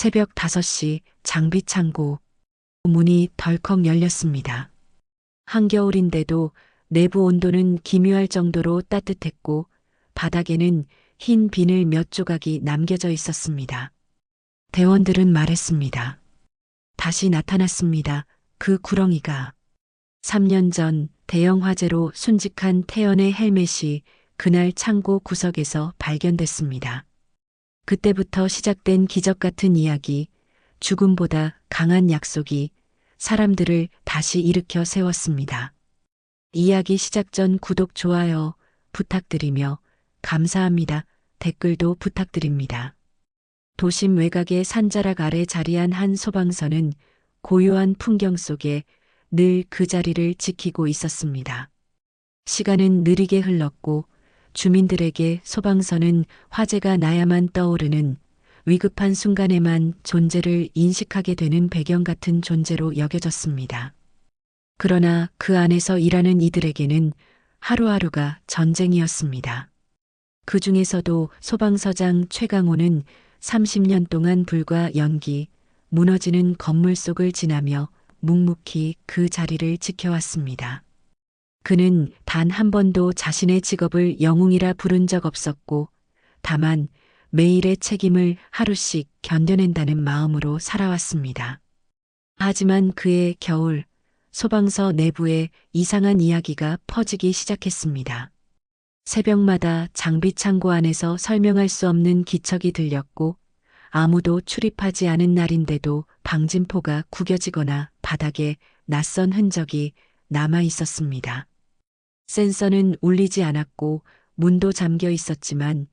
새벽 5시 장비창고 문이 덜컥 열렸습니다. 한겨울인데도 내부 온도는 기묘할 정도로 따뜻했고 바닥에는 흰 비늘 몇 조각이 남겨져 있었습니다. 대원들은 말했습니다. 다시 나타났습니다. 그 구렁이가. 3년 전 대형 화재로 순직한 태연의 헬멧이 그날 창고 구석에서 발견됐습니다. 그때부터 시작된 기적 같은 이야기, 죽음보다 강한 약속이 사람들을 다시 일으켜 세웠습니다. 이야기 시작 전 구독, 좋아요 부탁드리며 감사합니다. 댓글도 부탁드립니다. 도심 외곽의 산자락 아래 자리한 한 소방서는 고요한 풍경 속에 늘 그 자리를 지키고 있었습니다. 시간은 느리게 흘렀고 주민들에게 소방서는 화재가 나야만 떠오르는 위급한 순간에만 존재를 인식하게 되는 배경 같은 존재로 여겨졌습니다. 그러나 그 안에서 일하는 이들에게는 하루하루가 전쟁이었습니다. 그 중에서도 소방서장 최강호는 30년 동안 불과 연기, 무너지는 건물 속을 지나며 묵묵히 그 자리를 지켜왔습니다. 그는 단 한 번도 자신의 직업을 영웅이라 부른 적 없었고, 다만 매일의 책임을 하루씩 견뎌낸다는 마음으로 살아왔습니다. 하지만 그의 겨울, 소방서 내부에 이상한 이야기가 퍼지기 시작했습니다. 새벽마다 장비 창고 안에서 설명할 수 없는 기척이 들렸고, 아무도 출입하지 않은 날인데도 방진포가 구겨지거나 바닥에 낯선 흔적이 남아 있었습니다. 센서는 울리지 않았고 문도 잠겨 있었지만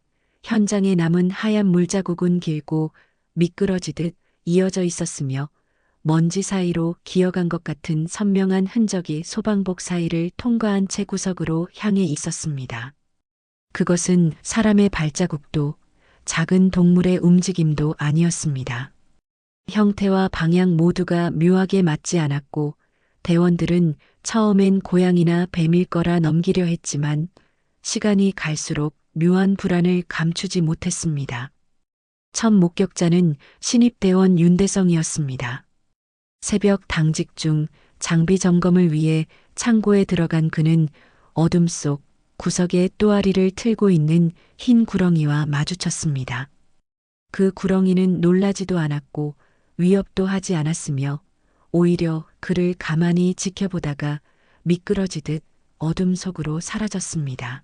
현장에 남은 하얀 물자국은 길고 미끄러지듯 이어져 있었으며 먼지 사이로 기어간 것 같은 선명한 흔적이 소방복 사이를 통과한 채 구석으로 향해 있었습니다. 그것은 사람의 발자국도 작은 동물의 움직임도 아니었습니다. 형태와 방향 모두가 묘하게 맞지 않았고 대원들은 처음엔 고양이나 뱀일 거라 넘기려 했지만 시간이 갈수록 묘한 불안을 감추지 못했습니다. 첫 목격자는 신입대원 윤대성이었습니다. 새벽 당직 중 장비 점검을 위해 창고에 들어간 그는 어둠 속 구석에 또아리를 틀고 있는 흰 구렁이와 마주쳤습니다. 그 구렁이는 놀라지도 않았고 위협도 하지 않았으며 오히려 그를 가만히 지켜보다가 미끄러지듯 어둠 속으로 사라졌습니다.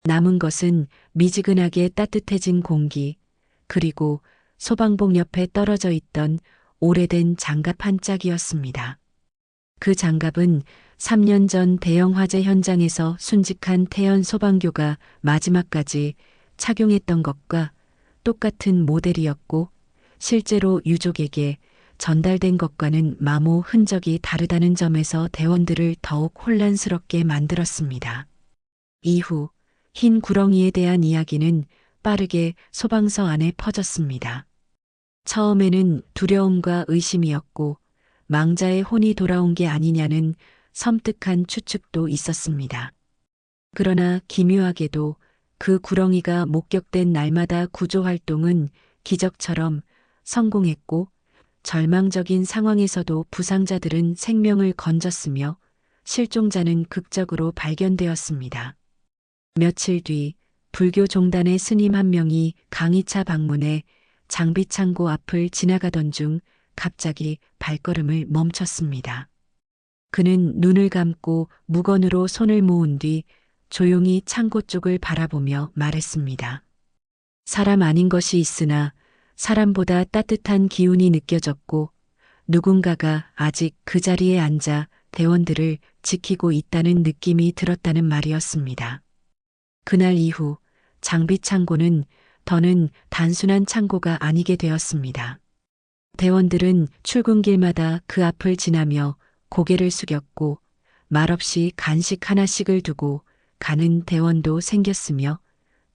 남은 것은 미지근하게 따뜻해진 공기, 그리고 소방복 옆에 떨어져 있던 오래된 장갑 한 짝이었습니다. 그 장갑은 3년 전 대형 화재 현장에서 순직한 태연 소방교가 마지막까지 착용했던 것과 똑같은 모델이었고 실제로 유족에게 전달된 것과는 마모 흔적이 다르다는 점에서 대원들을 더욱 혼란스럽게 만들었습니다. 이후 흰 구렁이에 대한 이야기는 빠르게 소방서 안에 퍼졌습니다. 처음에는 두려움과 의심이었고 망자의 혼이 돌아온 게 아니냐는 섬뜩한 추측도 있었습니다. 그러나 기묘하게도 그 구렁이가 목격된 날마다 구조 활동은 기적처럼 성공했고 절망적인 상황에서도 부상자들은 생명을 건졌으며 실종자는 극적으로 발견되었습니다. 며칠 뒤 불교 종단의 스님 한 명이 강의차 방문해 장비 창고 앞을 지나가던 중 갑자기 발걸음을 멈췄습니다. 그는 눈을 감고 무건으로 손을 모은 뒤 조용히 창고 쪽을 바라보며 말했습니다. 사람 아닌 것이 있으나 사람보다 따뜻한 기운이 느껴졌고 누군가가 아직 그 자리에 앉아 대원들을 지키고 있다는 느낌이 들었다는 말이었습니다. 그날 이후 장비 창고는 더는 단순한 창고가 아니게 되었습니다. 대원들은 출근길마다 그 앞을 지나며 고개를 숙였고 말없이 간식 하나씩을 두고 가는 대원도 생겼으며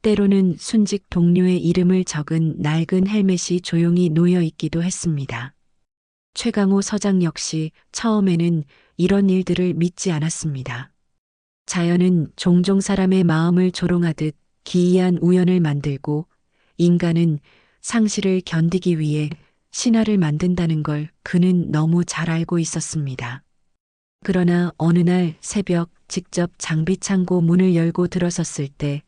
때로는 순직 동료의 이름을 적은 낡은 헬멧이 조용히 놓여 있기도 했습니다. 최강호 서장 역시 처음에는 이런 일들을 믿지 않았습니다. 자연은 종종 사람의 마음을 조롱하듯 기이한 우연을 만들고 인간은 상실을 견디기 위해 신하를 만든다는 걸 그는 너무 잘 알고 있었습니다. 그러나 어느 날 새벽 직접 장비창고 문을 열고 들어섰을 때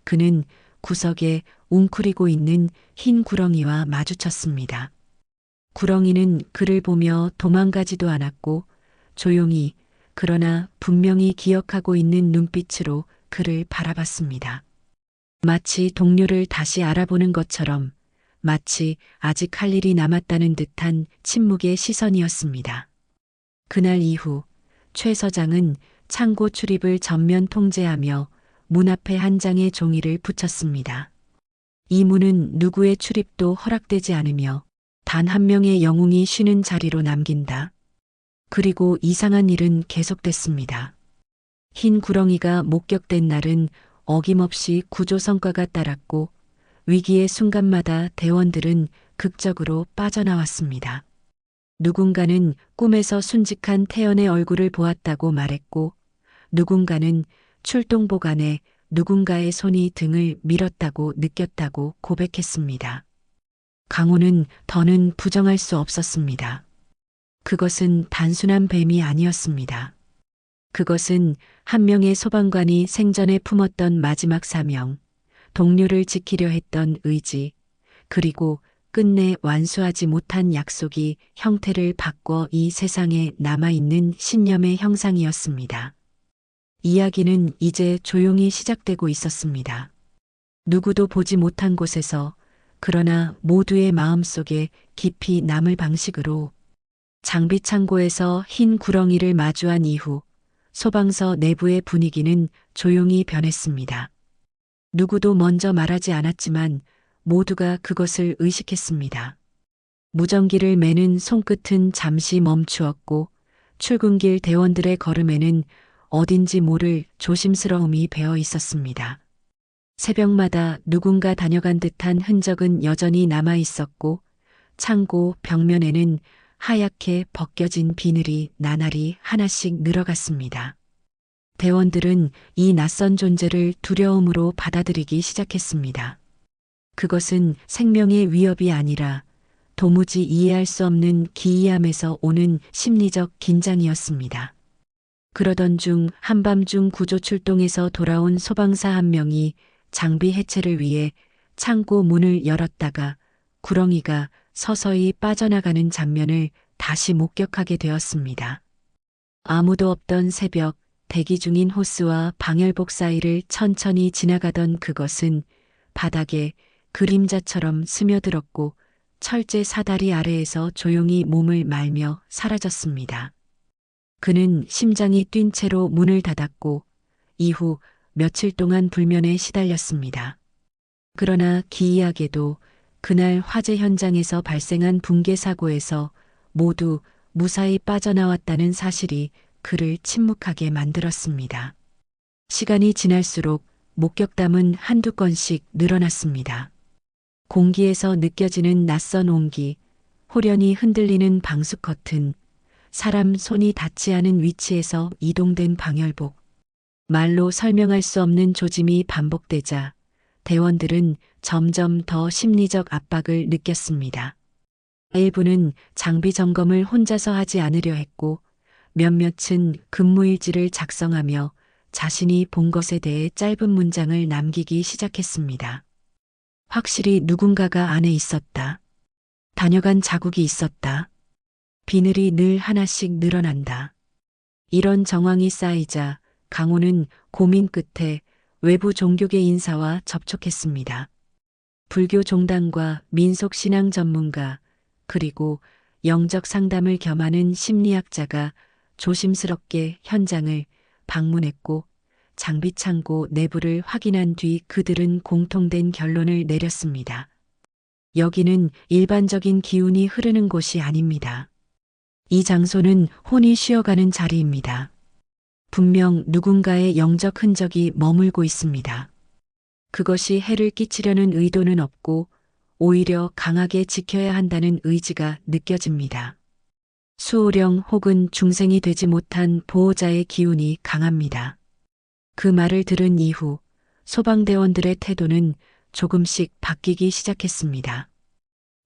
그는 구석에 웅크리고 있는 흰 구렁이와 마주쳤습니다. 구렁이는 그를 보며 도망가지도 않았고 조용히 그러나 분명히 기억하고 있는 눈빛으로 그를 바라봤습니다. 마치 동료를 다시 알아보는 것처럼 마치 아직 할 일이 남았다는 듯한 침묵의 시선이었습니다. 그날 이후 최 서장은 창고 출입을 전면 통제하며 문 앞에 한 장의 종이를 붙였습니다. 이 문은 누구의 출입도 허락되지 않으며 단 한 명의 영웅이 쉬는 자리로 남긴다. 그리고 이상한 일은 계속됐습니다. 흰 구렁이가 목격된 날은 어김없이 구조 성과가 따랐고 위기의 순간마다 대원들은 극적으로 빠져나왔습니다. 누군가는 꿈에서 순직한 태연의 얼굴을 보았다고 말했고 누군가는 출동복 안에 누군가의 손이 등을 밀었다고 느꼈다고 고백했습니다. 강호는 더는 부정할 수 없었습니다. 그것은 단순한 뱀이 아니었습니다. 그것은 한 명의 소방관이 생전에 품었던 마지막 사명, 동료를 지키려 했던 의지, 그리고 끝내 완수하지 못한 약속이 형태를 바꿔 이 세상에 남아있는 신념의 형상이었습니다. 이야기는 이제 조용히 시작되고 있었습니다. 누구도 보지 못한 곳에서 그러나 모두의 마음속에 깊이 남을 방식으로 장비창고에서 흰 구렁이를 마주한 이후 소방서 내부의 분위기는 조용히 변했습니다. 누구도 먼저 말하지 않았지만 모두가 그것을 의식했습니다. 무전기를 매는 손끝은 잠시 멈추었고 출근길 대원들의 걸음에는 어딘지 모를 조심스러움이 배어 있었습니다. 새벽마다 누군가 다녀간 듯한 흔적은 여전히 남아 있었고 창고 벽면에는 하얗게 벗겨진 비늘이 나날이 하나씩 늘어갔습니다. 대원들은 이 낯선 존재를 두려움으로 받아들이기 시작했습니다. 그것은 생명의 위협이 아니라 도무지 이해할 수 없는 기이함에서 오는 심리적 긴장이었습니다. 그러던 중 한밤중 구조 출동에서 돌아온 소방사 한 명이 장비 해체를 위해 창고 문을 열었다가 구렁이가 서서히 빠져나가는 장면을 다시 목격하게 되었습니다. 아무도 없던 새벽, 대기 중인 호스와 방열복 사이를 천천히 지나가던 그것은 바닥에 그림자처럼 스며들었고 철제 사다리 아래에서 조용히 몸을 말며 사라졌습니다. 그는 심장이 뛴 채로 문을 닫았고 이후 며칠 동안 불면에 시달렸습니다. 그러나 기이하게도 그날 화재 현장에서 발생한 붕괴 사고에서 모두 무사히 빠져나왔다는 사실이 그를 침묵하게 만들었습니다. 시간이 지날수록 목격담은 한두 건씩 늘어났습니다. 공기에서 느껴지는 낯선 온기, 호련히 흔들리는 방수 커튼, 사람 손이 닿지 않은 위치에서 이동된 방열복, 말로 설명할 수 없는 조짐이 반복되자 대원들은 점점 더 심리적 압박을 느꼈습니다. 일부는 장비 점검을 혼자서 하지 않으려 했고 몇몇은 근무일지를 작성하며 자신이 본 것에 대해 짧은 문장을 남기기 시작했습니다. 확실히 누군가가 안에 있었다. 다녀간 자국이 있었다. 비늘이 늘 하나씩 늘어난다. 이런 정황이 쌓이자 강호는 고민 끝에 외부 종교계 인사와 접촉했습니다. 불교 종단과 민속신앙 전문가 그리고 영적 상담을 겸하는 심리학자가 조심스럽게 현장을 방문했고 장비창고 내부를 확인한 뒤 그들은 공통된 결론을 내렸습니다. 여기는 일반적인 기운이 흐르는 곳이 아닙니다. 이 장소는 혼이 쉬어가는 자리입니다. 분명 누군가의 영적 흔적이 머물고 있습니다. 그것이 해를 끼치려는 의도는 없고 오히려 강하게 지켜야 한다는 의지가 느껴집니다. 수호령 혹은 중생이 되지 못한 보호자의 기운이 강합니다. 그 말을 들은 이후 소방대원들의 태도는 조금씩 바뀌기 시작했습니다.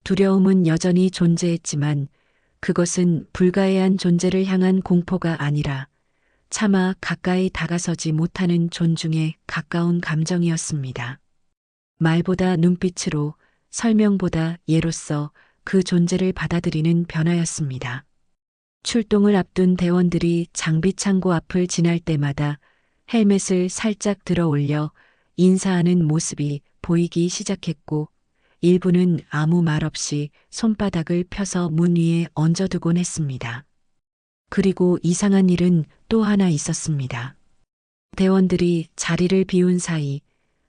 두려움은 여전히 존재했지만 그것은 불가해한 존재를 향한 공포가 아니라 차마 가까이 다가서지 못하는 존중에 가까운 감정이었습니다. 말보다 눈빛으로, 설명보다 예로써 그 존재를 받아들이는 변화였습니다. 출동을 앞둔 대원들이 장비창고 앞을 지날 때마다 헬멧을 살짝 들어 올려 인사하는 모습이 보이기 시작했고, 일부는 아무 말 없이 손바닥을 펴서 문 위에 얹어두곤 했습니다. 그리고 이상한 일은 또 하나 있었습니다. 대원들이 자리를 비운 사이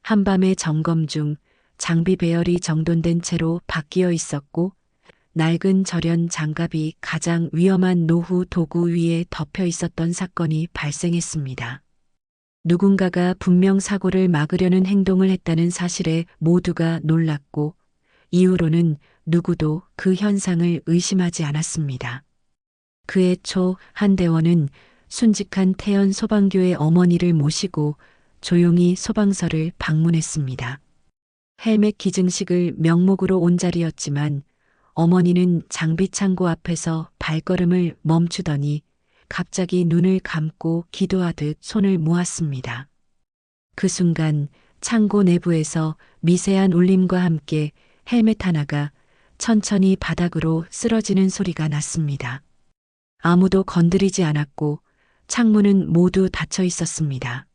한밤의 점검 중 장비 배열이 정돈된 채로 바뀌어 있었고, 낡은 절연 장갑이 가장 위험한 노후 도구 위에 덮여 있었던 사건이 발생했습니다. 누군가가 분명 사고를 막으려는 행동을 했다는 사실에 모두가 놀랐고, 이후로는 누구도 그 현상을 의심하지 않았습니다. 그해 초 한 대원은 순직한 태연 소방교의 어머니를 모시고 조용히 소방서를 방문했습니다. 헬멧 기증식을 명목으로 온 자리였지만 어머니는 장비창고 앞에서 발걸음을 멈추더니 갑자기 눈을 감고 기도하듯 손을 모았습니다. 그 순간 창고 내부에서 미세한 울림과 함께 헬멧 하나가 천천히 바닥으로 쓰러지는 소리가 났습니다. 아무도 건드리지 않았고 창문은 모두 닫혀 있었습니다.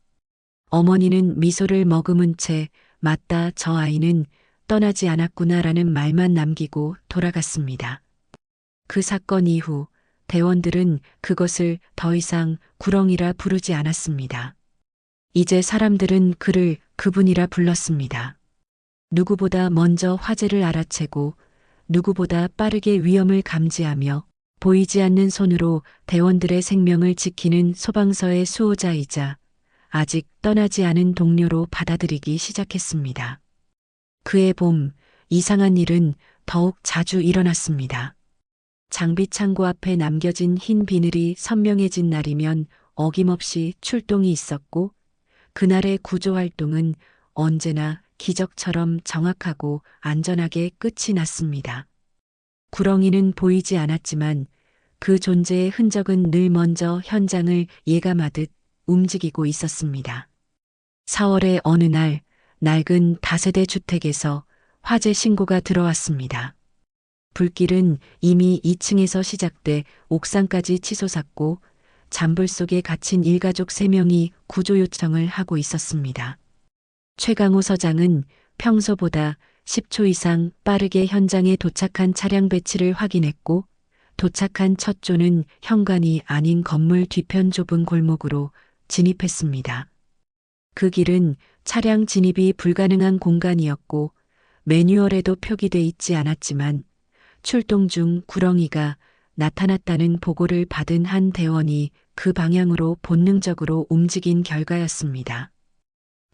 어머니는 미소를 머금은 채 맞다, 저 아이는 떠나지 않았구나라는 말만 남기고 돌아갔습니다. 그 사건 이후 대원들은 그것을 더 이상 구렁이라 부르지 않았습니다. 이제 사람들은 그를 그분이라 불렀습니다. 누구보다 먼저 화재를 알아채고 누구보다 빠르게 위험을 감지하며 보이지 않는 손으로 대원들의 생명을 지키는 소방서의 수호자이자 아직 떠나지 않은 동료로 받아들이기 시작했습니다. 그해 봄, 이상한 일은 더욱 자주 일어났습니다. 장비창고 앞에 남겨진 흰 비늘이 선명해진 날이면 어김없이 출동이 있었고, 그날의 구조활동은 언제나 기적처럼 정확하고 안전하게 끝이 났습니다. 구렁이는 보이지 않았지만 그 존재의 흔적은 늘 먼저 현장을 예감하듯 움직이고 있었습니다. 4월의 어느 날 낡은 다세대 주택에서 화재 신고가 들어왔습니다. 불길은 이미 2층에서 시작돼 옥상까지 치솟았고 잔불 속에 갇힌 일가족 3명이 구조 요청을 하고 있었습니다. 최강호 서장은 평소보다 10초 이상 빠르게 현장에 도착한 차량 배치를 확인했고, 도착한 첫 조는 현관이 아닌 건물 뒤편 좁은 골목으로 진입했습니다. 그 길은 차량 진입이 불가능한 공간이었고 매뉴얼에도 표기돼 있지 않았지만 출동 중 구렁이가 나타났다는 보고를 받은 한 대원이 그 방향으로 본능적으로 움직인 결과였습니다.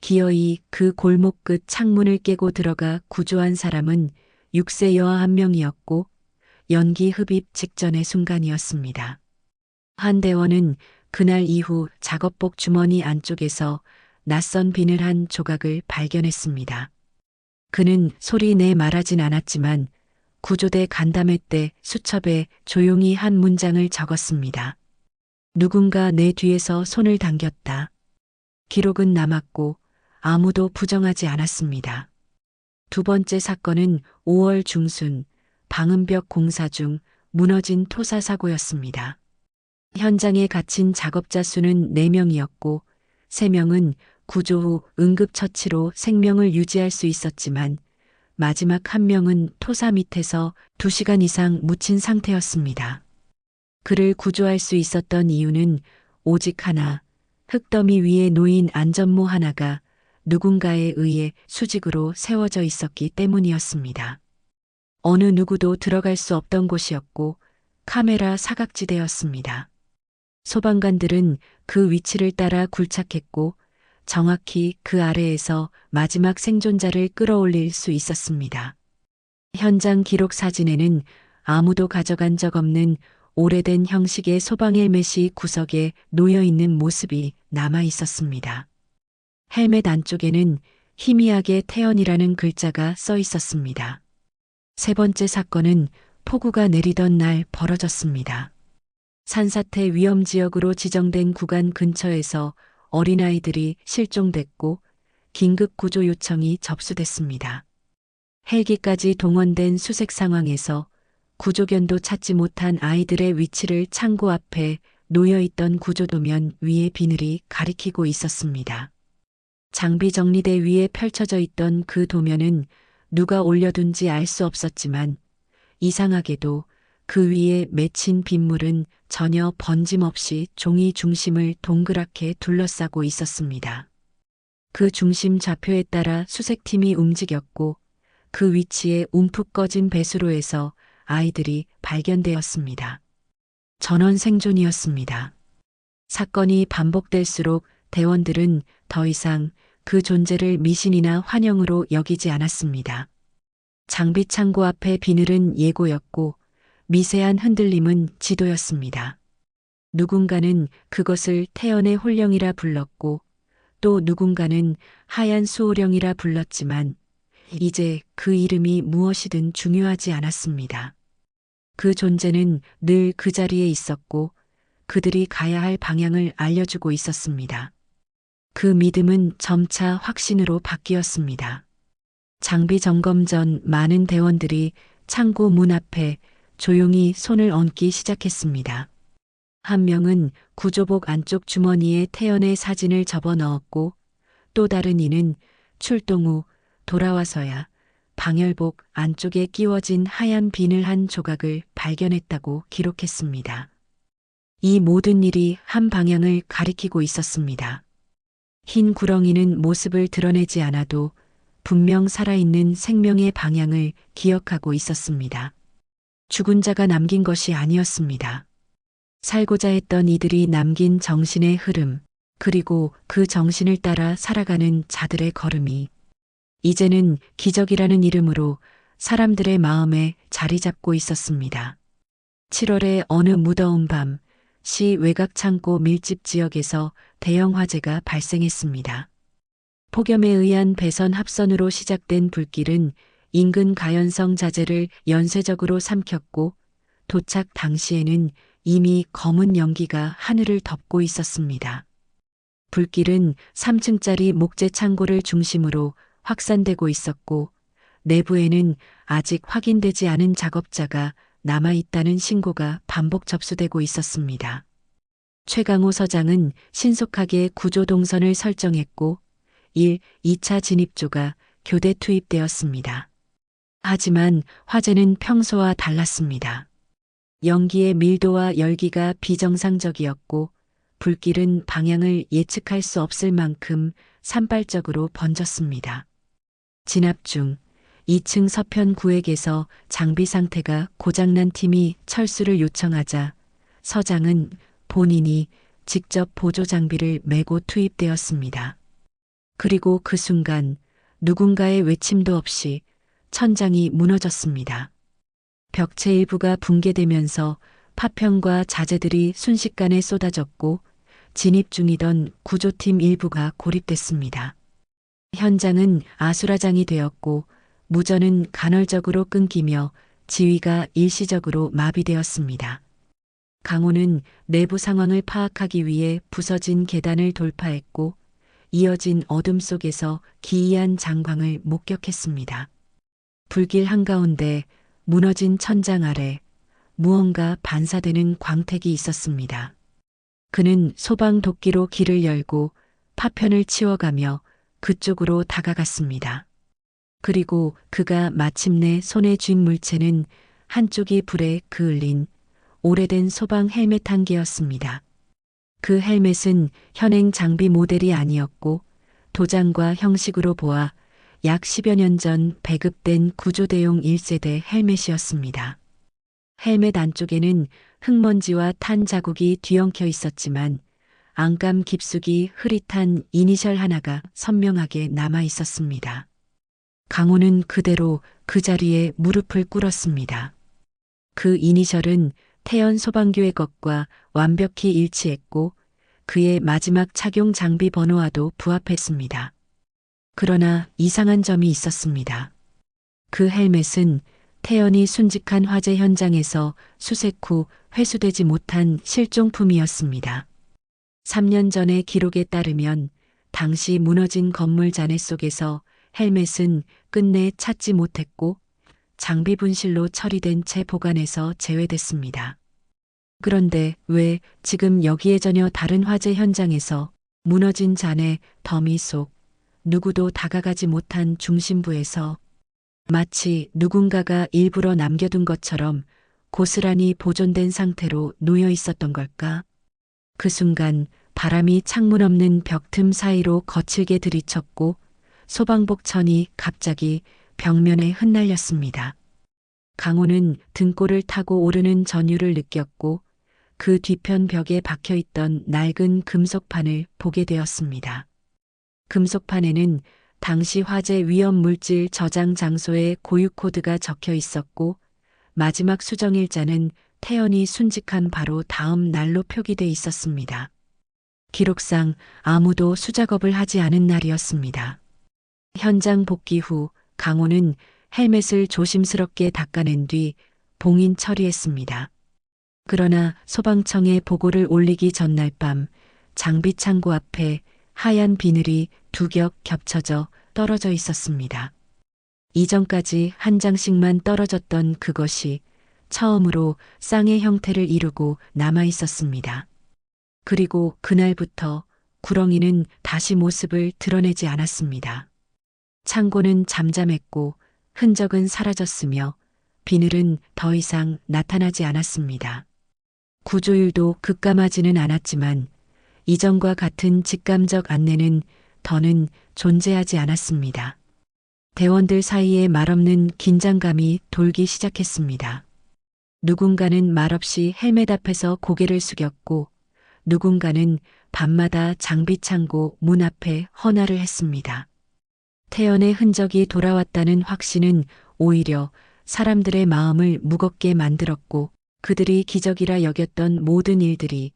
기어이 그 골목 끝 창문을 깨고 들어가 구조한 사람은 6세 여아 한 명이었고 연기 흡입 직전의 순간이었습니다. 한 대원은 그날 이후 작업복 주머니 안쪽에서 낯선 비늘 한 조각을 발견했습니다. 그는 소리 내 말하진 않았지만 구조대 간담회 때 수첩에 조용히 한 문장을 적었습니다. 누군가 내 뒤에서 손을 당겼다. 기록은 남았고 아무도 부정하지 않았습니다. 두 번째 사건은 5월 중순 방음벽 공사 중 무너진 토사 사고였습니다. 현장에 갇힌 작업자 수는 4명이었고 3명은 구조 후 응급처치로 생명을 유지할 수 있었지만 마지막 1명은 토사 밑에서 2시간 이상 묻힌 상태였습니다. 그를 구조할 수 있었던 이유는 오직 하나, 흙더미 위에 놓인 안전모 하나가 누군가에 의해 수직으로 세워져 있었기 때문이었습니다. 어느 누구도 들어갈 수 없던 곳이었고 카메라 사각지대였습니다. 소방관들은 그 위치를 따라 굴착했고 정확히 그 아래에서 마지막 생존자를 끌어올릴 수 있었습니다. 현장 기록 사진에는 아무도 가져간 적 없는 오래된 형식의 소방 헬멧이 구석에 놓여 있는 모습이 남아 있었습니다. 헬멧 안쪽에는 희미하게 태연이라는 글자가 써 있었습니다. 세 번째 사건은 폭우가 내리던 날 벌어졌습니다. 산사태 위험 지역으로 지정된 구간 근처에서 어린아이들이 실종됐고 긴급 구조 요청이 접수됐습니다. 헬기까지 동원된 수색 상황에서 구조견도 찾지 못한 아이들의 위치를 창고 앞에 놓여있던 구조도면 위에 비늘이 가리키고 있었습니다. 장비 정리대 위에 펼쳐져 있던 그 도면은 누가 올려둔지 알 수 없었지만 이상하게도 그 위에 맺힌 빗물은 전혀 번짐없이 종이 중심을 동그랗게 둘러싸고 있었습니다. 그 중심 좌표에 따라 수색팀이 움직였고 그 위치에 움푹 꺼진 배수로에서 아이들이 발견되었습니다. 전원 생존이었습니다. 사건이 반복될수록 대원들은 더 이상 그 존재를 미신이나 환영으로 여기지 않았습니다. 장비 창고 앞의 비늘은 예고였고 미세한 흔들림은 지도였습니다. 누군가는 그것을 태연의 홀령이라 불렀고 또 누군가는 하얀 수호령이라 불렀지만 이제 그 이름이 무엇이든 중요하지 않았습니다. 그 존재는 늘 그 자리에 있었고 그들이 가야 할 방향을 알려주고 있었습니다. 그 믿음은 점차 확신으로 바뀌었습니다. 장비 점검 전 많은 대원들이 창고 문 앞에 조용히 손을 얹기 시작했습니다. 한 명은 구조복 안쪽 주머니에 태연의 사진을 접어 넣었고 또 다른 이는 출동 후 돌아와서야 방열복 안쪽에 끼워진 하얀 비늘 한 조각을 발견했다고 기록했습니다. 이 모든 일이 한 방향을 가리키고 있었습니다. 흰 구렁이는 모습을 드러내지 않아도 분명 살아있는 생명의 방향을 기억하고 있었습니다. 죽은 자가 남긴 것이 아니었습니다. 살고자 했던 이들이 남긴 정신의 흐름, 그리고 그 정신을 따라 살아가는 자들의 걸음이 이제는 기적이라는 이름으로 사람들의 마음에 자리 잡고 있었습니다. 7월의 어느 무더운 밤, 시 외곽 창고 밀집 지역에서 대형 화재가 발생했습니다. 폭염에 의한 배선 합선으로 시작된 불길은 인근 가연성 자재를 연쇄적으로 삼켰고 도착 당시에는 이미 검은 연기가 하늘을 덮고 있었습니다. 불길은 3층짜리 목재 창고를 중심으로 확산되고 있었고 내부에는 아직 확인되지 않은 작업자가 남아있다는 신고가 반복 접수되고 있었습니다. 최강호 서장은 신속하게 구조 동선을 설정했고 1, 2차 진입조가 교대 투입되었습니다. 하지만 화재는 평소와 달랐습니다. 연기의 밀도와 열기가 비정상적이었고 불길은 방향을 예측할 수 없을 만큼 산발적으로 번졌습니다. 진압 중 2층 서편 구획에서 장비 상태가 고장난 팀이 철수를 요청하자 서장은 본인이 직접 보조 장비를 메고 투입되었습니다. 그리고 그 순간 누군가의 외침도 없이 천장이 무너졌습니다. 벽체 일부가 붕괴되면서 파편과 자재들이 순식간에 쏟아졌고 진입 중이던 구조팀 일부가 고립됐습니다. 현장은 아수라장이 되었고 무전은 간헐적으로 끊기며 지휘가 일시적으로 마비되었습니다. 강호는 내부 상황을 파악하기 위해 부서진 계단을 돌파했고 이어진 어둠 속에서 기이한 장광을 목격했습니다. 불길 한가운데 무너진 천장 아래 무언가 반사되는 광택이 있었습니다. 그는 소방 도끼로 길을 열고 파편을 치워가며 그쪽으로 다가갔습니다. 그리고 그가 마침내 손에 쥔 물체는 한쪽이 불에 그을린 오래된 소방 헬멧 한 개였습니다. 그 헬멧은 현행 장비 모델이 아니었고 도장과 형식으로 보아 약 10여 년 전 배급된 구조대용 1세대 헬멧이었습니다. 헬멧 안쪽에는 흙먼지와 탄 자국이 뒤엉켜 있었지만 안감 깊숙이 흐릿한 이니셜 하나가 선명하게 남아 있었습니다. 강호는 그대로 그 자리에 무릎을 꿇었습니다. 그 이니셜은 태연 소방교의 것과 완벽히 일치했고 그의 마지막 착용 장비 번호와도 부합했습니다. 그러나 이상한 점이 있었습니다. 그 헬멧은 태연이 순직한 화재 현장에서 수색 후 회수되지 못한 실종품이었습니다. 3년 전의 기록에 따르면 당시 무너진 건물 잔해 속에서 헬멧은 끝내 찾지 못했고 장비 분실로 처리된 채 보관해서 제외됐습니다. 그런데 왜 지금 여기에 전혀 다른 화재 현장에서 무너진 잔해 더미 속 누구도 다가가지 못한 중심부에서 마치 누군가가 일부러 남겨둔 것처럼 고스란히 보존된 상태로 놓여 있었던 걸까? 그 순간 바람이 창문 없는 벽 틈 사이로 거칠게 들이쳤고 소방복 천이 갑자기 벽면에 흩날렸습니다. 강호는 등골을 타고 오르는 전율을 느꼈고 그 뒤편 벽에 박혀있던 낡은 금속판을 보게 되었습니다. 금속판에는 당시 화재 위험 물질 저장 장소의 고유 코드가 적혀 있었고 마지막 수정일자는 태연이 순직한 바로 다음 날로 표기돼 있었습니다. 기록상 아무도 수작업을 하지 않은 날이었습니다. 현장 복귀 후 강호는 헬멧을 조심스럽게 닦아낸 뒤 봉인 처리했습니다. 그러나 소방청에 보고를 올리기 전날 밤 장비 창고 앞에 하얀 비늘이 두 겹 겹쳐져 떨어져 있었습니다. 이전까지 한 장씩만 떨어졌던 그것이 처음으로 쌍의 형태를 이루고 남아 있었습니다. 그리고 그날부터 구렁이는 다시 모습을 드러내지 않았습니다. 창고는 잠잠했고 흔적은 사라졌으며 비늘은 더 이상 나타나지 않았습니다. 구조율도 급감하지는 않았지만 이전과 같은 직감적 안내는 더는 존재하지 않았습니다. 대원들 사이에 말없는 긴장감이 돌기 시작했습니다. 누군가는 말없이 헬멧 앞에서 고개를 숙였고 누군가는 밤마다 장비창고 문 앞에 헌화를 했습니다. 태연의 흔적이 돌아왔다는 확신은 오히려 사람들의 마음을 무겁게 만들었고 그들이 기적이라 여겼던 모든 일들이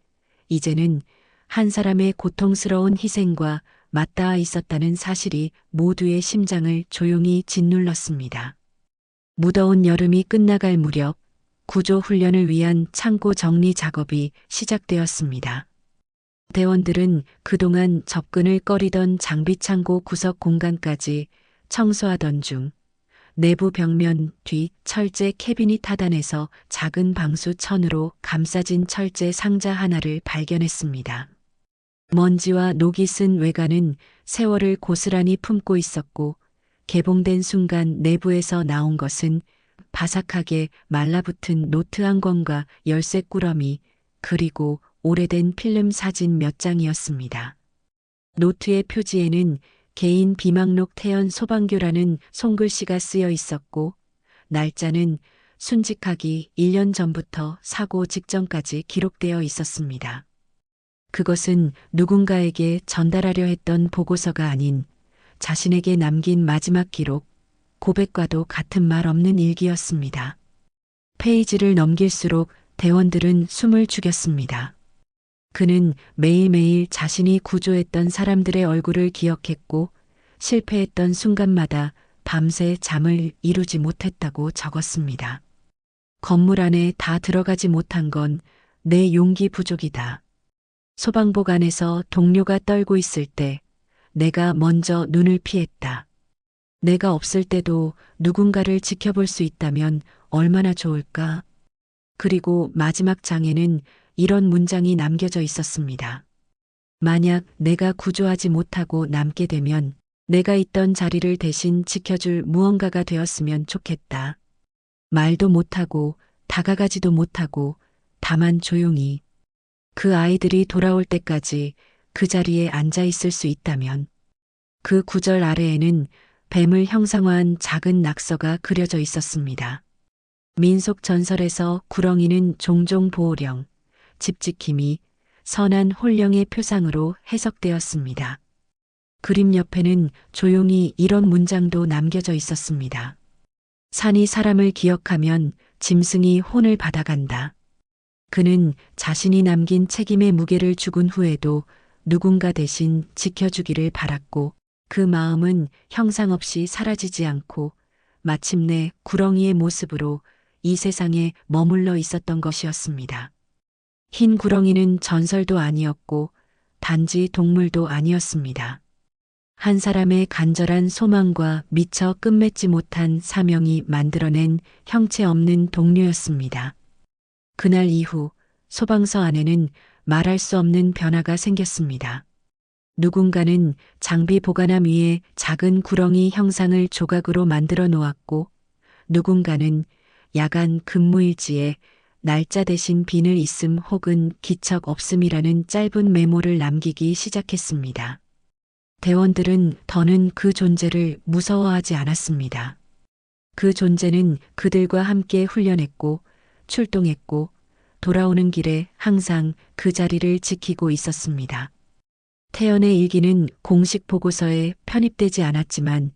이제는 한 사람의 고통스러운 희생과 맞닿아 있었다는 사실이 모두의 심장을 조용히 짓눌렀습니다. 무더운 여름이 끝나갈 무렵 구조 훈련을 위한 창고 정리 작업이 시작되었습니다. 대원들은 그동안 접근을 꺼리던 장비 창고 구석 공간까지 청소하던 중 내부 벽면 뒤 철제 캐비닛 하단에서 작은 방수 천으로 감싸진 철제 상자 하나를 발견했습니다. 먼지와 녹이 쓴 외관은 세월을 고스란히 품고 있었고 개봉된 순간 내부에서 나온 것은 바삭하게 말라붙은 노트 한 권과 열쇠 꾸러미 그리고 오래된 필름 사진 몇 장이었습니다. 노트의 표지에는 개인 비망록 태연 소방교라는 손글씨가 쓰여 있었고 날짜는 순직하기 1년 전부터 사고 직전까지 기록되어 있었습니다. 그것은 누군가에게 전달하려 했던 보고서가 아닌 자신에게 남긴 마지막 기록, 고백과도 같은 말 없는 일기였습니다. 페이지를 넘길수록 대원들은 숨을 죽였습니다. 그는 매일매일 자신이 구조했던 사람들의 얼굴을 기억했고 실패했던 순간마다 밤새 잠을 이루지 못했다고 적었습니다. 건물 안에 다 들어가지 못한 건 내 용기 부족이다. 소방복 안에서 동료가 떨고 있을 때 내가 먼저 눈을 피했다. 내가 없을 때도 누군가를 지켜볼 수 있다면 얼마나 좋을까? 그리고 마지막 장에는 이런 문장이 남겨져 있었습니다. 만약 내가 구조하지 못하고 남게 되면 내가 있던 자리를 대신 지켜줄 무언가가 되었으면 좋겠다. 말도 못하고 다가가지도 못하고 다만 조용히 그 아이들이 돌아올 때까지 그 자리에 앉아 있을 수 있다면. 그 구절 아래에는 뱀을 형상화한 작은 낙서가 그려져 있었습니다. 민속 전설에서 구렁이는 종종 보호령, 집지킴이, 선한 홀령의 표상으로 해석되었습니다. 그림 옆에는 조용히 이런 문장도 남겨져 있었습니다. 산이 사람을 기억하면 짐승이 혼을 받아간다. 그는 자신이 남긴 책임의 무게를 죽은 후에도 누군가 대신 지켜주기를 바랐고 그 마음은 형상 없이 사라지지 않고 마침내 구렁이의 모습으로 이 세상에 머물러 있었던 것이었습니다. 흰 구렁이는 전설도 아니었고 단지 동물도 아니었습니다. 한 사람의 간절한 소망과 미처 끝맺지 못한 사명이 만들어낸 형체 없는 동료였습니다. 그날 이후 소방서 안에는 말할 수 없는 변화가 생겼습니다. 누군가는 장비 보관함 위에 작은 구렁이 형상을 조각으로 만들어 놓았고, 누군가는 야간 근무일지에 날짜 대신 비늘 있음 혹은 기척 없음이라는 짧은 메모를 남기기 시작했습니다. 대원들은 더는 그 존재를 무서워하지 않았습니다. 그 존재는 그들과 함께 훈련했고 출동했고 돌아오는 길에 항상 그 자리를 지키고 있었습니다. 태연의 일기는 공식 보고서에 편입되지 않았지만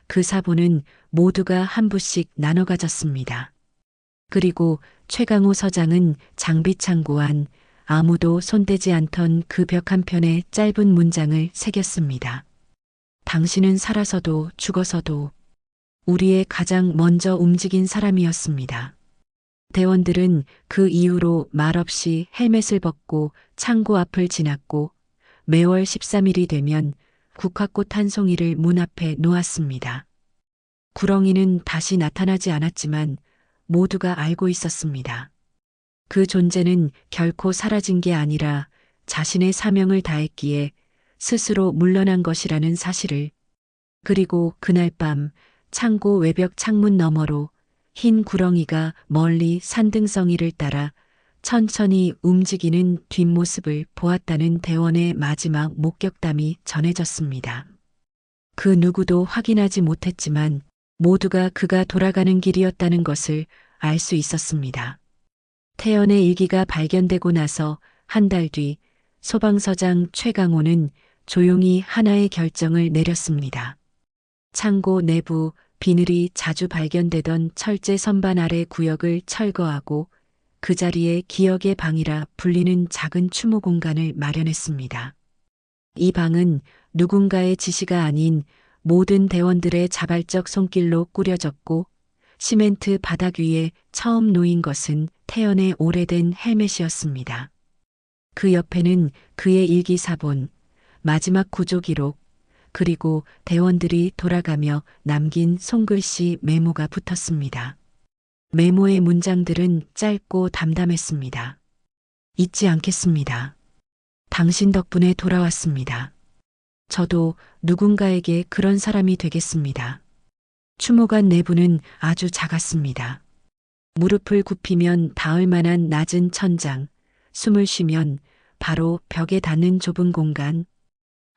그 사본은 모두가 한 부씩 나눠 가졌습니다. 그리고 최강호 서장은 장비 창고 안 아무도 손대지 않던 그 벽 한편에 짧은 문장을 새겼습니다. 당신은 살아서도 죽어서도 우리의 가장 먼저 움직인 사람이었습니다. 대원들은 그 이후로 말없이 헬멧을 벗고 창고 앞을 지났고 매월 13일이 되면 국화꽃 한 송이를 문 앞에 놓았습니다. 구렁이는 다시 나타나지 않았지만 모두가 알고 있었습니다. 그 존재는 결코 사라진 게 아니라 자신의 사명을 다했기에 스스로 물러난 것이라는 사실을. 그리고 그날 밤 창고 외벽 창문 너머로 흰 구렁이가 멀리 산등성이를 따라 천천히 움직이는 뒷모습을 보았다는 대원의 마지막 목격담이 전해졌습니다. 그 누구도 확인하지 못했지만 모두가 그가 돌아가는 길이었다는 것을 알 수 있었습니다. 태연의 일기가 발견되고 나서 한 달 뒤 소방서장 최강호는 조용히 하나의 결정을 내렸습니다. 창고 내부 비늘이 자주 발견되던 철제 선반 아래 구역을 철거하고 그 자리에 기억의 방이라 불리는 작은 추모 공간을 마련했습니다. 이 방은 누군가의 지시가 아닌 모든 대원들의 자발적 손길로 꾸려졌고 시멘트 바닥 위에 처음 놓인 것은 태연의 오래된 헬멧이었습니다. 그 옆에는 그의 일기사본, 마지막 구조 기록, 그리고 대원들이 돌아가며 남긴 손글씨 메모가 붙었습니다. 메모의 문장들은 짧고 담담했습니다. 잊지 않겠습니다. 당신 덕분에 돌아왔습니다. 저도 누군가에게 그런 사람이 되겠습니다. 추모관 내부는 아주 작았습니다. 무릎을 굽히면 닿을 만한 낮은 천장, 숨을 쉬면 바로 벽에 닿는 좁은 공간.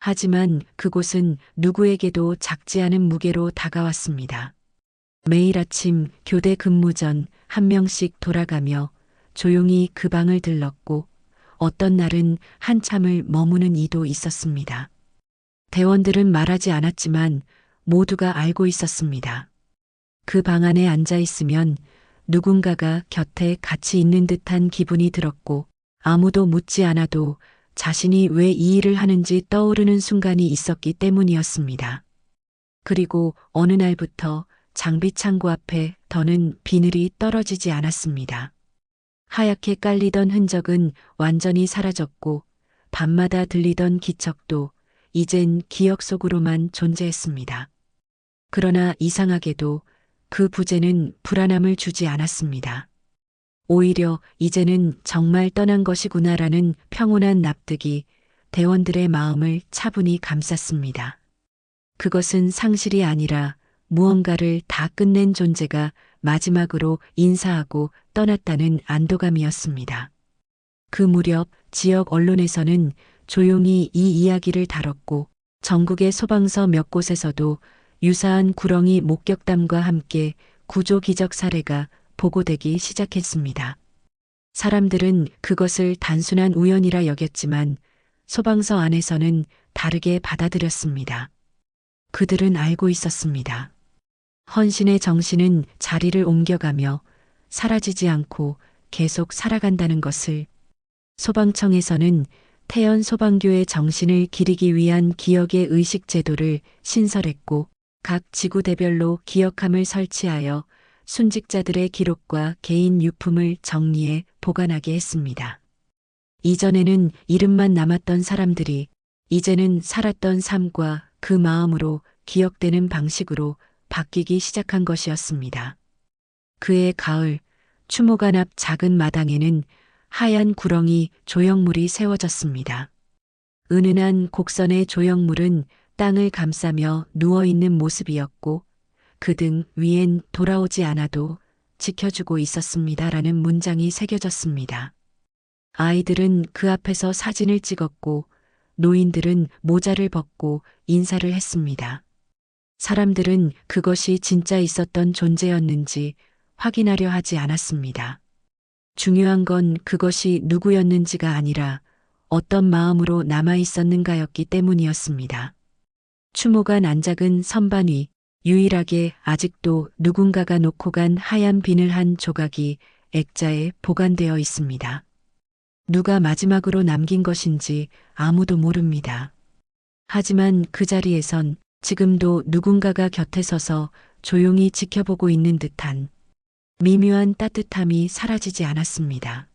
하지만 그곳은 누구에게도 작지 않은 무게로 다가왔습니다. 매일 아침 교대 근무 전 한 명씩 돌아가며 조용히 그 방을 들렀고 어떤 날은 한참을 머무는 이도 있었습니다. 대원들은 말하지 않았지만 모두가 알고 있었습니다. 그 방 안에 앉아 있으면 누군가가 곁에 같이 있는 듯한 기분이 들었고 아무도 묻지 않아도 자신이 왜 이 일을 하는지 떠오르는 순간이 있었기 때문이었습니다. 그리고 어느 날부터 장비 창고 앞에 더는 비늘이 떨어지지 않았습니다. 하얗게 깔리던 흔적은 완전히 사라졌고 밤마다 들리던 기척도 이젠 기억 속으로만 존재했습니다. 그러나 이상하게도 그 부재는 불안함을 주지 않았습니다. 오히려 이제는 정말 떠난 것이구나라는 평온한 납득이 대원들의 마음을 차분히 감쌌습니다. 그것은 상실이 아니라 무언가를 다 끝낸 존재가 마지막으로 인사하고 떠났다는 안도감이었습니다. 그 무렵 지역 언론에서는 조용히 이 이야기를 다뤘고 전국의 소방서 몇 곳에서도 유사한 구렁이 목격담과 함께 구조 기적 사례가 보고되기 시작했습니다. 사람들은 그것을 단순한 우연이라 여겼지만 소방서 안에서는 다르게 받아들였습니다. 그들은 알고 있었습니다. 헌신의 정신은 자리를 옮겨가며 사라지지 않고 계속 살아간다는 것을. 소방청에서는 태연 소방교의 정신을 기리기 위한 기억의 의식 제도를 신설했고 각 지구대별로 기억함을 설치하여 순직자들의 기록과 개인 유품을 정리해 보관하게 했습니다. 이전에는 이름만 남았던 사람들이 이제는 살았던 삶과 그 마음으로 기억되는 방식으로 바뀌기 시작한 것이었습니다. 그해 가을, 추모관 앞 작은 마당에는 하얀 구렁이 조형물이 세워졌습니다. 은은한 곡선의 조형물은 땅을 감싸며 누워있는 모습이었고 그 등 위엔 돌아오지 않아도 지켜주고 있었습니다라는 문장이 새겨졌습니다. 아이들은 그 앞에서 사진을 찍었고 노인들은 모자를 벗고 인사를 했습니다. 사람들은 그것이 진짜 있었던 존재였는지 확인하려 하지 않았습니다. 중요한 건 그것이 누구였는지가 아니라 어떤 마음으로 남아 있었는가였기 때문이었습니다. 추모관 안작은 선반 위 유일하게 아직도 누군가가 놓고 간 하얀 비늘 한 조각이 액자에 보관되어 있습니다. 누가 마지막으로 남긴 것인지 아무도 모릅니다. 하지만 그 자리에선 지금도 누군가가 곁에 서서 조용히 지켜보고 있는 듯한 미묘한 따뜻함이 사라지지 않았습니다.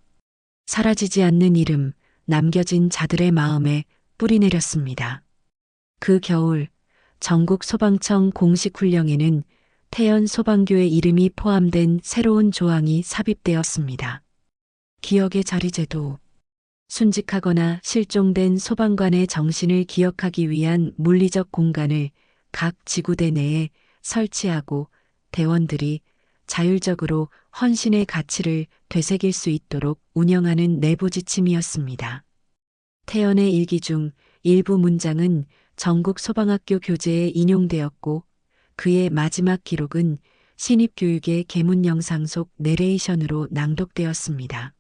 사라지지 않는 이름, 남겨진 자들의 마음에 뿌리 내렸습니다. 그 겨울, 전국 소방청 공식 훈령에는 태연 소방교의 이름이 포함된 새로운 조항이 삽입되었습니다. 기억의 자리제도. 순직하거나 실종된 소방관의 정신을 기억하기 위한 물리적 공간을 각 지구대 내에 설치하고 대원들이 자율적으로 헌신의 가치를 되새길 수 있도록 운영하는 내부 지침이었습니다. 태연의 일기 중 일부 문장은 전국 소방학교 교재에 인용되었고 그의 마지막 기록은 신입교육의 개문 영상 속 내레이션으로 낭독되었습니다.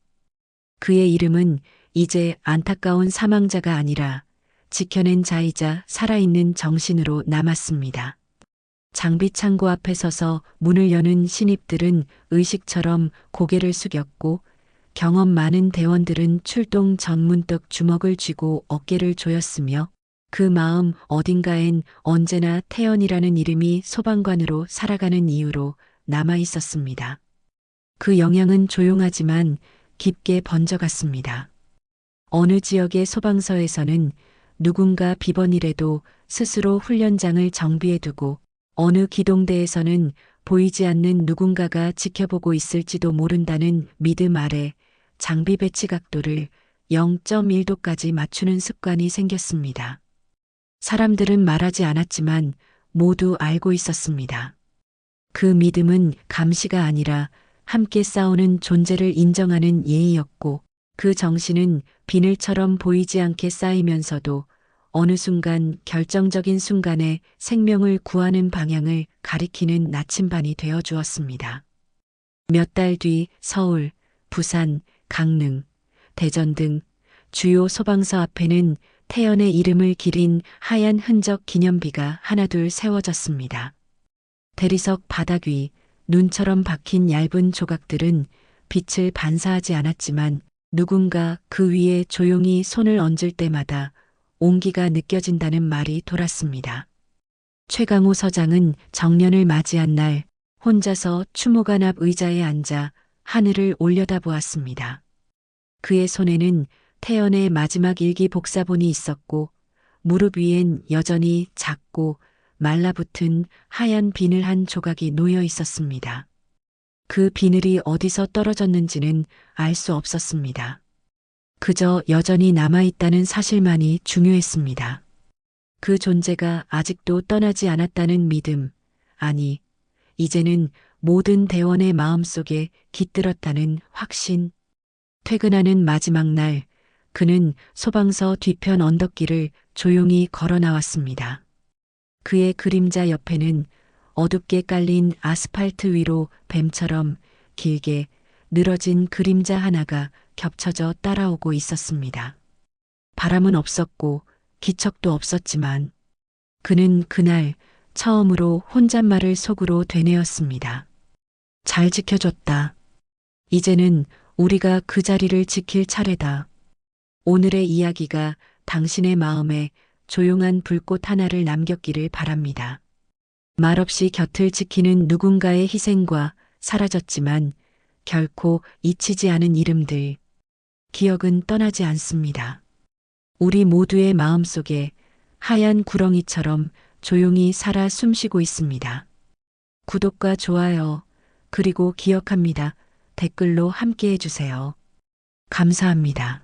그의 이름은 이제 안타까운 사망자가 아니라 지켜낸 자이자 살아있는 정신으로 남았습니다. 장비 창고 앞에 서서 문을 여는 신입들은 의식처럼 고개를 숙였고 경험 많은 대원들은 출동 전 문득 주먹을 쥐고 어깨를 조였으며 그 마음 어딘가엔 언제나 태연이라는 이름이 소방관으로 살아가는 이유로 남아 있었습니다. 그 영향은 조용하지만 깊게 번져갔습니다. 어느 지역의 소방서에서는 누군가 비번이라도 스스로 훈련장을 정비해두고 어느 기동대에서는 보이지 않는 누군가가 지켜보고 있을지도 모른다는 믿음 아래 장비 배치 각도를 0.1도까지 맞추는 습관이 생겼습니다. 사람들은 말하지 않았지만 모두 알고 있었습니다. 그 믿음은 감시가 아니라 함께 싸우는 존재를 인정하는 예의였고 그 정신은 비늘처럼 보이지 않게 쌓이면서도 어느 순간 결정적인 순간에 생명을 구하는 방향을 가리키는 나침반이 되어 주었습니다. 몇 달 뒤 서울, 부산, 강릉, 대전 등 주요 소방서 앞에는 태연의 이름을 기린 하얀 흔적 기념비가 하나둘 세워졌습니다. 대리석 바닥 위 눈처럼 박힌 얇은 조각들은 빛을 반사하지 않았지만 누군가 그 위에 조용히 손을 얹을 때마다 온기가 느껴진다는 말이 돌았습니다. 최강호 서장은 정년을 맞이한 날 혼자서 추모관 앞 의자에 앉아 하늘을 올려다보았습니다. 그의 손에는 태연의 마지막 일기 복사본이 있었고 무릎 위엔 여전히 작고 말라붙은 하얀 비늘 한 조각이 놓여 있었습니다. 그 비늘이 어디서 떨어졌는지는 알 수 없었습니다. 그저 여전히 남아있다는 사실만이 중요했습니다. 그 존재가 아직도 떠나지 않았다는 믿음, 아니, 이제는 모든 대원의 마음속에 깃들었다는 확신. 퇴근하는 마지막 날, 그는 소방서 뒤편 언덕길을 조용히 걸어 나왔습니다. 그의 그림자 옆에는 어둡게 깔린 아스팔트 위로 뱀처럼 길게 늘어진 그림자 하나가 겹쳐져 따라오고 있었습니다. 바람은 없었고 기척도 없었지만 그는 그날 처음으로 혼잣말을 속으로 되뇌었습니다. 잘 지켜줬다. 이제는 우리가 그 자리를 지킬 차례다. 오늘의 이야기가 당신의 마음에 조용한 불꽃 하나를 남겼기를 바랍니다. 말없이 곁을 지키는 누군가의 희생과 사라졌지만 결코 잊히지 않은 이름들. 기억은 떠나지 않습니다. 우리 모두의 마음속에 하얀 구렁이처럼 조용히 살아 숨쉬고 있습니다. 구독과 좋아요, 그리고 기억합니다. 댓글로 함께 해주세요. 감사합니다.